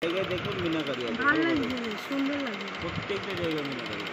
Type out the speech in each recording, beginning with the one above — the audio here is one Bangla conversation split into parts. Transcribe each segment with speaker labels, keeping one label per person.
Speaker 1: জায়গায় দেখুন মিনাকারি আছে,
Speaker 2: ভালো লাগবে, সুন্দর লাগবে।
Speaker 1: প্রত্যেকটা জায়গায় মিনাকারি।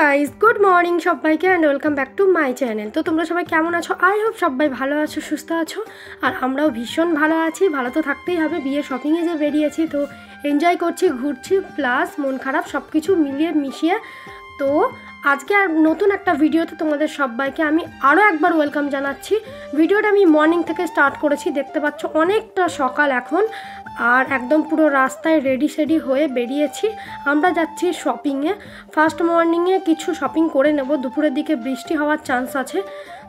Speaker 2: গাইস গুড মর্নিং সবাইকে and welcome back to my channel. তো তোমরা সবাই কেমন আছো? আই হোপ সবাই ভালো আছো, সুস্থ আছো, আর আমরাও ভীষণ ভালো আছি। ভালো তো থাকতেই হবে, বিয়ে শপিংয়ে যে বেরিয়েছি, তো এনজয় করছি, ঘুরছি, প্লাস মন খারাপ, সব কিছু মিলিয়ে মিশিয়ে। তো আজকে আর নতুন একটা ভিডিওতে তোমাদের সবাইকে আমি আরও একবার ওয়েলকাম জানাচ্ছি। ভিডিওটা আমি মর্নিং থেকে স্টার্ট করেছি, দেখতে পাচ্ছ অনেকটা সকাল এখন, আর একদম পুরো রাস্তায় রেডি হয়ে বেরিয়েছি। আমরা যাচ্ছি শপিংয়ে। ফার্স্ট মর্নিংয়ে কিছু শপিং করে নেব, দুপুরের দিকে বৃষ্টি হওয়ার চান্স আছে,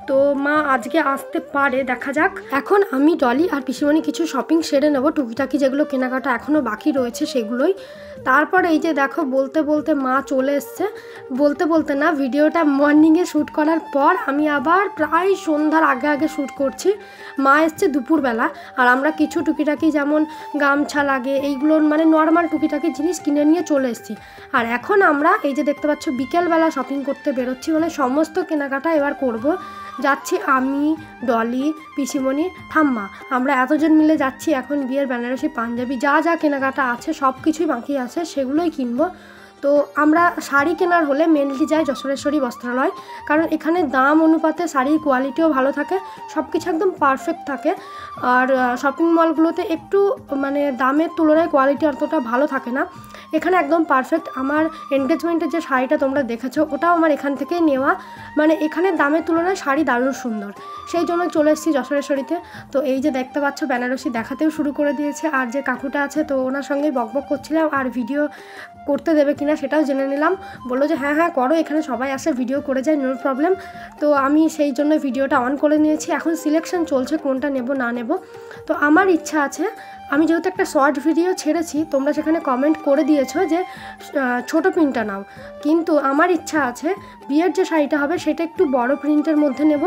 Speaker 2: তো মা আজকে আসতে পারে, দেখা যাক। এখন আমি ডলি আর পিসিমণি কিছু শপিং সেরে নেব, টুকিটাকি যেগুলো কেনাকাটা এখনও বাকি রয়েছে সেগুলোই। তারপরে এই যে দেখো, বলতে বলতে মা চলে এসছে। বলতে না, ভিডিওটা মর্নিংয়ে শ্যুট করার পর আমি আবার প্রায় সন্ধ্যার আগে শ্যুট করছি। মা এসছে দুপুরবেলা, আর আমরা কিছু টুকিটাকি যেমন গামছা লাগে এইগুলোর মানে নর্মাল টুকিটাকি জিনিস কিনে নিয়ে চলে এসেছি। আর এখন আমরা এই যে দেখতে পাচ্ছ বিকেলবেলা শপিং করতে বেরোচ্ছি, মানে সমস্ত কেনাকাটা এবার করব। যাচ্ছি আমি, ডলি, পিসিমণি, ঠাম্মা, আমরা এতজন মিলে যাচ্ছি। এখন বিয়ের বেনারসি পাঞ্জাবি যা যা কেনাকাটা আছে সব কিছুই বাকি আছে, সেগুলোই কিনবো। তো আমরা শাড়ি কেনার হলে মেনলি যাই যশোরেশ্বরী বস্ত্রালয়, কারণ এখানে দাম অনুপাতে শাড়ির কোয়ালিটিও ভালো থাকে, সব কিছু একদম পারফেক্ট থাকে। আর শপিং মলগুলোতে একটু মানে দামের তুলনায় কোয়ালিটি অতটা ভালো থাকে না, এখানে একদম পারফেক্ট। আমার এনগেজমেন্টের যে শাড়িটা তোমরা দেখেছো, ওটাও আমার এখান থেকেই নেওয়া, মানে এখানে দামের তুলনায় শাড়ি দারুণ সুন্দর, সেই জন্য চলে এসেছি যশোরেশ্বরীতে। তো এই যে দেখতে পাচ্ছ বেনারসি দেখাতেও শুরু করে দিয়েছে, আর যে কাকুটা আছে তো ওনার সঙ্গেই বকবক করছিলাম, আর ভিডিও করতে দেবে কিনা সেটাও জেনে নিলাম। বললো যে হ্যাঁ করো, এখানে সবাই আসে, ভিডিও করে যায়, নো প্রবলেম। তো আমি সেই জন্য ভিডিওটা অন করে নিয়েছি। এখন সিলেকশন চলছে কোনটা নেব না নেব। তো আমার ইচ্ছা আছে, আমি যেহেতু একটা শর্ট ভিডিও ছেড়েছি, তোমরা সেখানে কমেন্ট করে দিয়েছো যে ছোটো প্রিন্টটা নাও, কিন্তু আমার ইচ্ছা আছে বিয়ের যে শাড়িটা হবে সেটা একটু বড় প্রিন্টের মধ্যে নেব,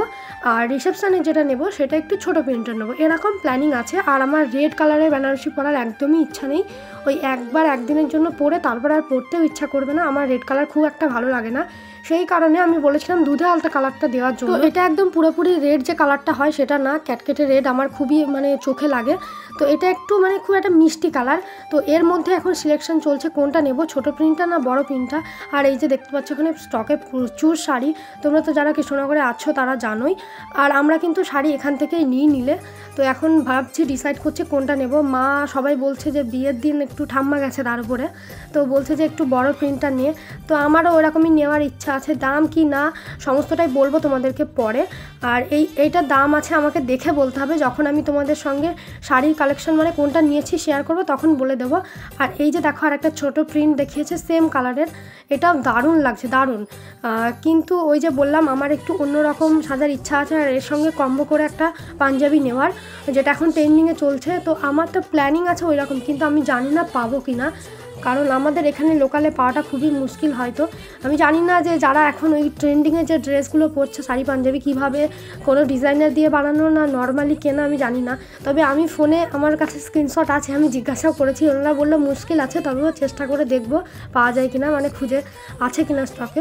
Speaker 2: আর রিসেপশানে যেটা নেব সেটা একটু ছোটো প্রিন্টের নেব, এরকম প্ল্যানিং আছে। আর আমার রেড কালারের বেনারসি পরার একদমই ইচ্ছা নেই, ওই একবার একদিনের জন্য পরে তারপর আর পরতেও ইচ্ছা করবে না, আমার রেড কালার খুব একটা ভালো লাগে না, সেই কারণে আমি বলেছিলাম দুধে আলতা কালারটা দেওয়ার জন্য। তো এটা একদম পুরোপুরি রেড যে কালারটা হয় সেটা না, ক্যাটকেটে রেড আমার খুবই মানে চোখে লাগে, তো এটা একটু মানে খুব একটা মিষ্টি কালার। তো এর মধ্যে এখন সিলেকশন চলছে কোনটা নেব, ছোটো প্রিন্টটা না বড় প্রিন্টটা। আর এই যে দেখতে পাচ্ছ এখানে স্টকে প্রচুর শাড়ি, তোমরা তো যারা কৃষ্ণনগরে আছো তারা জানোই, আর আমরা কিন্তু শাড়ি এখান থেকেই নিলে। তো এখন ভাবছি, ডিসাইড করছে কোনটা নেব। মা সবাই বলছে যে বিয়ের দিন একটু ঠাম্মা গেছে তার উপরে, তো বলছে যে একটু বড় প্রিন্টটা নিয়ে, তো আমারও ওরকমই নেওয়ার ইচ্ছা আছে। দাম কি না সমস্তটাই বলবো তোমাদেরকে পরে, আর এইটার দাম আছে আমাকে দেখে বলতে হবে, যখন আমি তোমাদের সঙ্গে শাড়ির কালেকশন মানে কোনটা নিয়েছি শেয়ার করব তখন বলে দেবো। আর এই যে দেখো, আর একটা ছোটো প্রিন্ট দেখিয়েছে সেম কালারের, এটাও দারুণ লাগছে, দারুণ। কিন্তু ওই যে বললাম আমার একটু অন্যরকম সাজার ইচ্ছা আছে, আর এর সঙ্গে কম্বো করে একটা পাঞ্জাবি নেওয়ার, যেটা এখন ট্রেন্ডিংয়ে চলছে। তো আমার তো প্ল্যানিং আছে ওই রকম, কিন্তু আমি জানি না পাবো কি না, কারণ আমাদের এখানে লোকালে পাওয়াটা খুবই মুশকিল। হয়তো আমি জানি না যে যারা এখন ওই ট্রেন্ডিংয়ে যে ড্রেসগুলো পরছে শাড়ি পাঞ্জাবি, কীভাবে কোনো ডিজাইনার দিয়ে বানানো না নর্মালি কেনা আমি জানি না। তবে আমি ফোনে আমার কাছে স্ক্রিনশট আছে, আমি জিজ্ঞাসাও করেছি, ওনারা বললো মুশকিল আছে, তবেও চেষ্টা করে দেখবো পাওয়া যায় কিনা, মানে খুঁজে আছে কিনা স্টকে।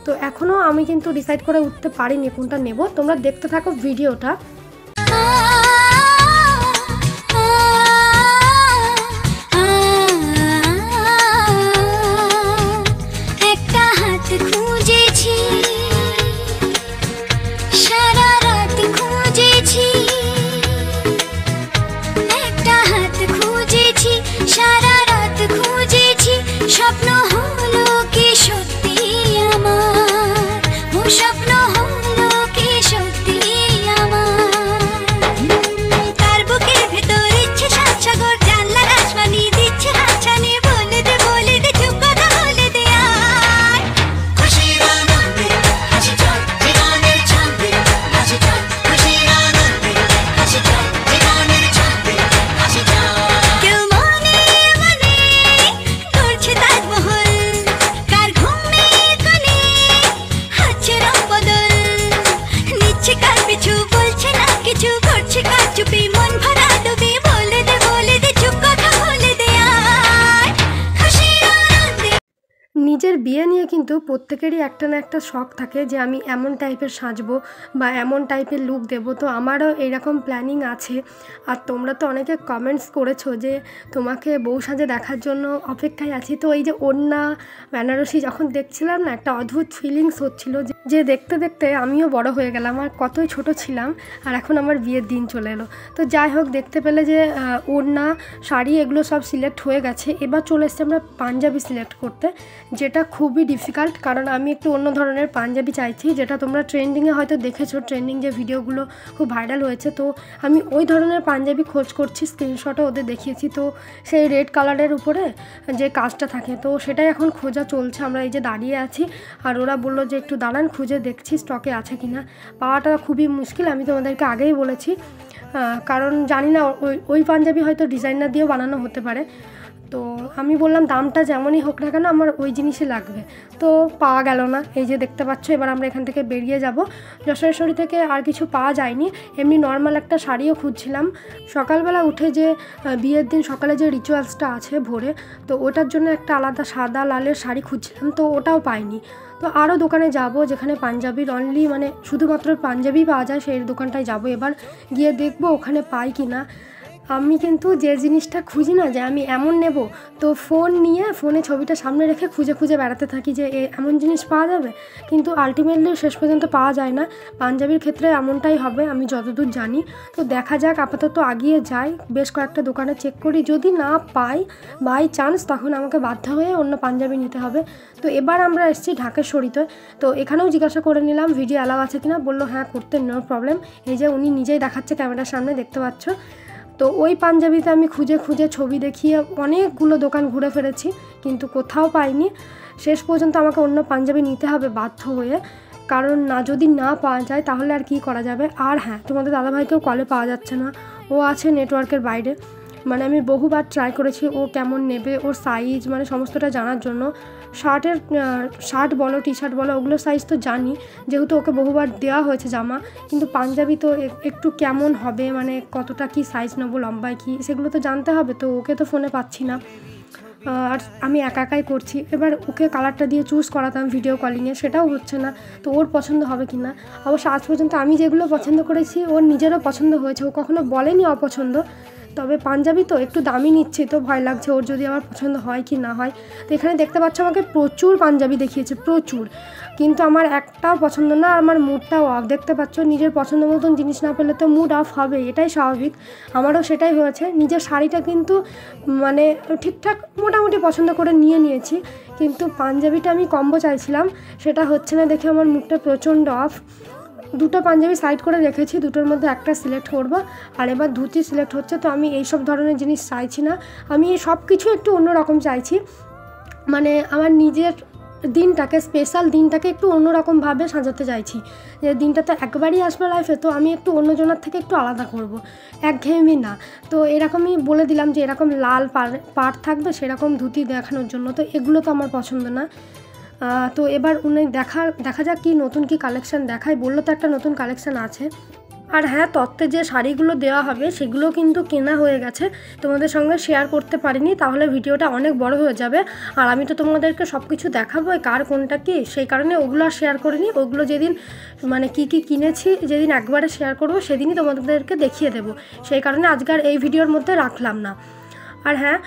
Speaker 2: তো এখনও আমি কিন্তু ডিসাইড করে উঠতে পারিনি কোনটা নেব, তোমরা দেখতে থাকো ভিডিওটা।
Speaker 3: স্বপ্ন হলো কি সত্যি আমার, ও স্বপ্ন হলো কি সত্যি আমার।
Speaker 2: বিয়ে নিয়ে কিন্তু প্রত্যেকেরই একটা না একটা শখ থাকে যে আমি এমন টাইপের সাজবো বা এমন টাইপের লুক দেবো। তো আমারও এরকম প্ল্যানিং আছে। আর তোমরা তো অনেকে কমেন্টস করেছো যে তোমাকে বউ সাজে দেখার জন্য অপেক্ষায় আছি। তো এই যে ওড়না বেনারসি যখন দেখছিলাম না, একটা অদ্ভুত ফিলিংস হচ্ছিলো যে দেখতে দেখতে আমিও বড় হয়ে গেলাম। আর কতই ছোট ছিলাম, আর এখন আমার বিয়ের দিন চলে এলো। তো যাই হোক, দেখতে পেলে যে ওড়না শাড়ি এগুলো সব সিলেক্ট হয়ে গেছে। এবার চলে এসেছি আমরা পাঞ্জাবি সিলেক্ট করতে, যেটা খুবই ডিফিকাল্ট, কারণ আমি একটু অন্য ধরনের পাঞ্জাবি চাইছি, যেটা তোমরা ট্রেন্ডিংয়ে হয়তো দেখেছো, ট্রেন্ডিং যে ভিডিওগুলো খুব ভাইরাল হয়েছে। তো আমি ওই ধরনের পাঞ্জাবি খোঁজ করছি, স্ক্রিনশটও ওদের দেখিয়েছি। তো সেই রেড কালারের উপরে যে কাজটা থাকে, তো সেটাই এখন খোঁজা চলছে। আমরা এই যে দাঁড়িয়ে আছি, আর ওরা বললো যে একটু দাঁড়ান, খুঁজে দেখছি স্টকে আছে কিনা। পাওয়াটা খুবই মুশকিল, আমি তোমাদেরকে আগেই বলেছি, কারণ জানি না ওই পাঞ্জাবি হয়তো ডিজাইনার দিয়েও বানানো হতে পারে। তো আমি বললাম দামটা যেমনই হোক না কেন আমার ওই জিনিসই লাগবে। তো পাওয়া গেল না, এই যে দেখতে পাচ্ছ। এবার আমরা এখান থেকে বেরিয়ে যাব। যশোরেশ্বরী থেকে আর কিছু পাওয়া যায়নি, এমনি নর্মাল একটা শাড়িও খুঁজছিলাম। সকালবেলা উঠে যে বিয়ের দিন সকালে যে রিচুয়ালসটা আছে ভোরে, তো ওটার জন্য একটা আলাদা সাদা লালের শাড়ি খুঁজছিলাম, তো ওটাও পাইনি। তো আরও দোকানে যাব যেখানে পাঞ্জাবির অনলি মানে শুধুমাত্র পাঞ্জাবি পাওয়া যায়, সেই দোকানটায় যাব। এবার গিয়ে দেখবো ওখানে পাই কি না। আমি কিন্তু যে জিনিসটা খুঁজি না যে আমি এমন নেব, তো ফোন নিয়ে ফোনে ছবিটা সামনে রেখে খুঁজে খুঁজে বেড়াতে থাকি যে এমন জিনিস পাওয়া যাবে, কিন্তু আলটিমেটলি শেষ পর্যন্ত পাওয়া যায় না। পাঞ্জাবির ক্ষেত্রে এমনটাই হবে আমি যতদূর জানি। তো দেখা যাক, আপাতত আগিয়ে যাই, বেশ কয়েকটা দোকানে চেক করি, যদি না পাই বাই চান্স তখন আমাকে বাধ্য হয়ে অন্য পাঞ্জাবি নিতে হবে। তো এবার আমরা এসেছি ঢাকেশ্বরীতে। তো এখানেও জিজ্ঞাসা করে নিলাম ভিডিও অ্যালাউ আছে কিনা, বললো হ্যাঁ করতে, নো প্রবলেম। এই যে উনি নিজেই দেখাচ্ছে ক্যামেরার সামনে, দেখতে পাচ্ছ। তো ওই পাঞ্জাবিতে আমি খুঁজে খুঁজে ছবি দেখিয়ে অনেকগুলো দোকান ঘুরে ফেলেছি, কিন্তু কোথাও পাইনি। শেষ পর্যন্ত আমাকে অন্য পাঞ্জাবি নিতে হবে বাধ্য হয়ে, কারণ যদি না পাওয়া যায় তাহলে আর কি করা যাবে। আর হ্যাঁ, তোমাদের দাদাভাইকেও কলে পাওয়া যাচ্ছে না, ও আছে নেটওয়ার্কের বাইরে। মানে আমি বহুবার ট্রাই করেছি ও কেমন নেবে, ওর সাইজ মানে সমস্তটা জানার জন্য। শার্ট বলো টি শার্ট বলো ওগুলো সাইজ তো জানি, যেহেতু ওকে বহুবার দেওয়া হয়েছে জামা, কিন্তু পাঞ্জাবি তো একটু কেমন হবে, মানে কতটা কি সাইজ নেবো, লম্বায় কি, সেগুলো তো জানতে হবে। তো ওকে তো ফোনে পাচ্ছি না, আর আমি একাই করছি। এবার ওকে কালারটা দিয়ে চুজ করাতাম ভিডিও কলিংয়ে, সেটাও হচ্ছে না। তো ওর পছন্দ হবে কি না, অবশ্য আজ পর্যন্ত আমি যেগুলো পছন্দ করেছি ওর নিজেরও পছন্দ হয়েছে, ও কখনো বলেনি অপছন্দ। তবে পাঞ্জাবি তো একটু দামি নিচ্ছে, তো ভয় লাগছে ওর যদি আমার পছন্দ হয় কি না হয়। তো এখানে দেখতে পাচ্ছ আমাকে প্রচুর পাঞ্জাবি দেখিয়েছে, প্রচুর, কিন্তু আমার একটাও পছন্দ না, আমার মুডটাও অফ। দেখতে পাচ্ছ, নিজের পছন্দ মতন জিনিস না পেলে তো মুড অফ হবে, এটাই স্বাভাবিক। আমারও সেটাই হয়েছে। নিজের শাড়িটা কিন্তু মানে ঠিকঠাক মোটামুটি পছন্দ করে নিয়েছি, কিন্তু পাঞ্জাবিটা আমি কম্বো চাইছিলাম, সেটা হচ্ছে না দেখে আমার মুডটা প্রচণ্ড অফ। দুটো পাঞ্জাবি সাইড করে রেখেছি, দুটোর মধ্যে একটা সিলেক্ট করব। আর এবার ধুতি সিলেক্ট হচ্ছে। তো আমি এইসব ধরনের জিনিস চাইছি না, আমি সব কিছু একটু অন্যরকম চাইছি। মানে আমার নিজের দিনটাকে, স্পেশাল দিনটাকে একটু অন্যরকমভাবে সাজাতে চাইছি, যে দিনটা তো একবারই আসবে লাইফে, তো আমি একটু অন্যজনের থেকে একটু আলাদা করব, একঘেয়েমি না। তো এরকমই বলে দিলাম যে এরকম লাল পাড় থাকবে সেরকম ধুতি দেখানোর জন্য। তো এগুলো তো আমার পছন্দ না। তো এবার উনি দেখা যাক কি নতুন কি কালেকশান দেখায়, বললো তো একটা নতুন কালেকশান আছে। আর হ্যাঁ, তত্ত্বে যে শাড়িগুলো দেওয়া হবে সেগুলো কিন্তু কেনা হয়ে গেছে, তোমাদের সঙ্গে শেয়ার করতে পারিনি, তাহলে ভিডিওটা অনেক বড় হয়ে যাবে। আর আমি তো তোমাদেরকে সব কিছু দেখাবো কার কোনটা কি, সেই কারণে ওগুলো আর শেয়ার করিনি। ওগুলো যেদিন মানে কি কিনেছি যেদিন একবারে শেয়ার করবো সেদিনই তোমাদেরকে দেখিয়ে দেবো, সেই কারণে আজকাল এই ভিডিওর মধ্যে রাখলাম না। আর হ্যাঁ,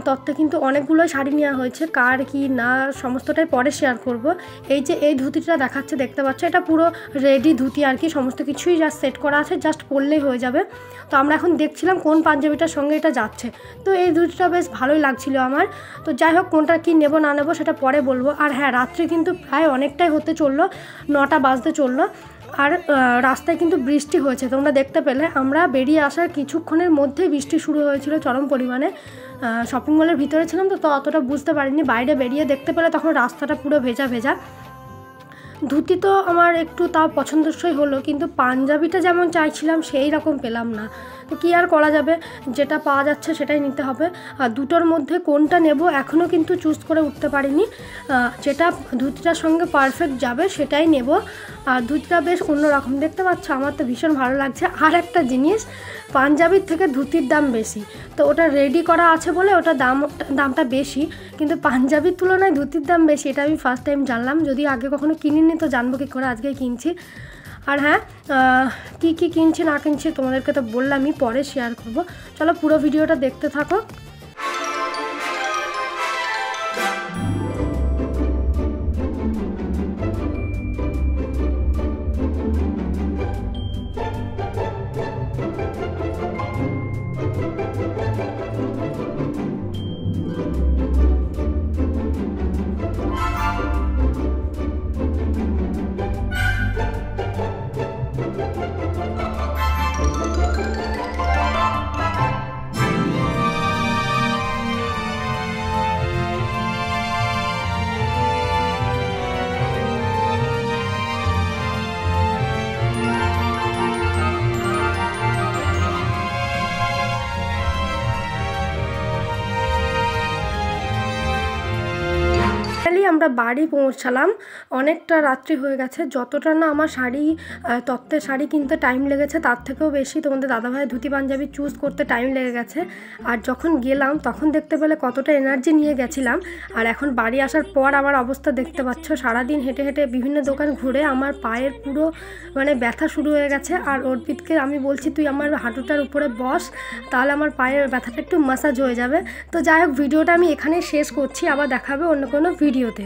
Speaker 2: তত্ত্বে কিন্তু অনেকগুলোই শাড়ি নেওয়া হয়েছে, কার কি না সমস্তটাই পরে শেয়ার করব। এই ধুতিটা দেখাচ্ছে, দেখতে পাচ্ছ, এটা পুরো রেডি ধুতি আর কি, সমস্ত কিছুই জাস্ট সেট করা আছে, জাস্ট পরলেই হয়ে যাবে। তো আমরা এখন দেখছিলাম কোন পাঞ্জাবিটার সঙ্গে এটা যাচ্ছে। তো এই ধুতিটা বেশ ভালোই লাগছিল আমার। তো যাই হোক, কোনটা কি নেব না নেব সেটা পরে বলবো। আর হ্যাঁ, রাত্রে কিন্তু প্রায় অনেকটাই হতে চললো, 9টা বাজতে চললো। আর রাস্তায় কিন্তু বৃষ্টি হয়েছে, তোমরা দেখতে পেলে। আমরা বেরিয়ে আসার কিছুক্ষণের মধ্যেই বৃষ্টি শুরু হয়েছিল চরম পরিমাণে। শপিং মলের ভিতরে ছিলাম তো অতটা বুঝতে পারিনি, বাইরে বেরিয়ে দেখতে পেলে তখন রাস্তাটা পুরো ভেজা ভেজা। ধুতি তো আমার একটু তাও পছন্দসই হলো, কিন্তু পাঞ্জাবিটা যেমন চাইছিলাম সেই রকম পেলাম না। তো কী আর করা যাবে, যেটা পাওয়া যাচ্ছে সেটাই নিতে হবে। আর দুটোর মধ্যে কোনটা নেব এখনও কিন্তু চুজ করে উঠতে পারিনি। যেটা ধুতিটার সঙ্গে পারফেক্ট যাবে সেটাই নেব। আর ধুতিটা বেশ অন্যরকম দেখতে পাচ্ছ, আমার তো ভীষণ ভালো লাগছে। আর একটা জিনিস, পাঞ্জাবির থেকে ধুতির দাম বেশি, তো ওটা রেডি করা আছে বলে ওটা দামটা বেশি, কিন্তু পাঞ্জাবির তুলনায় ধুতির দাম বেশি, এটা আমি ফার্স্ট টাইম জানলাম। যদি আগে কখনো কিনিনি তো জানবো কী করে, আজকেই কিনছি। আর হ্যাঁ, কী কী কিনছি না কিনছি তোমাদেরকে তো বললামই, পরে শেয়ার করব। চলো পুরো ভিডিওটা দেখতে থাকো। আমরা বাড়ি পৌঁছালাম, অনেকটা রাত্রি হয়ে গেছে। যতটা না আমার তত্ত্বের শাড়ি কিনতে টাইম লেগেছে তার থেকেও বেশি তোমাদের দাদাভাই ধুতি পাঞ্জাবি চুজ করতে টাইম লেগে গেছে। আর যখন গেলাম তখন দেখতে পেলে কতটা এনার্জি নিয়ে গেছিলাম। আর এখন বাড়ি আসার পর আমার অবস্থা দেখতে পাচ্ছ, সারাদিন হেঁটে হেঁটে বিভিন্ন দোকান ঘুরে আমার পায়ের পুরো ব্যথা শুরু হয়ে গেছে। আর অর্পিতকে আমি বলছি তুই আমার হাঁটুটার উপরে বস, তাহলে আমার পায়ের ব্যথাটা একটু ম্যাসাজ হয়ে যাবে। তো যাই হোক, ভিডিওটা আমি এখানে শেষ করছি, আবার দেখাবে অন্য কোনো ভিডিওতে।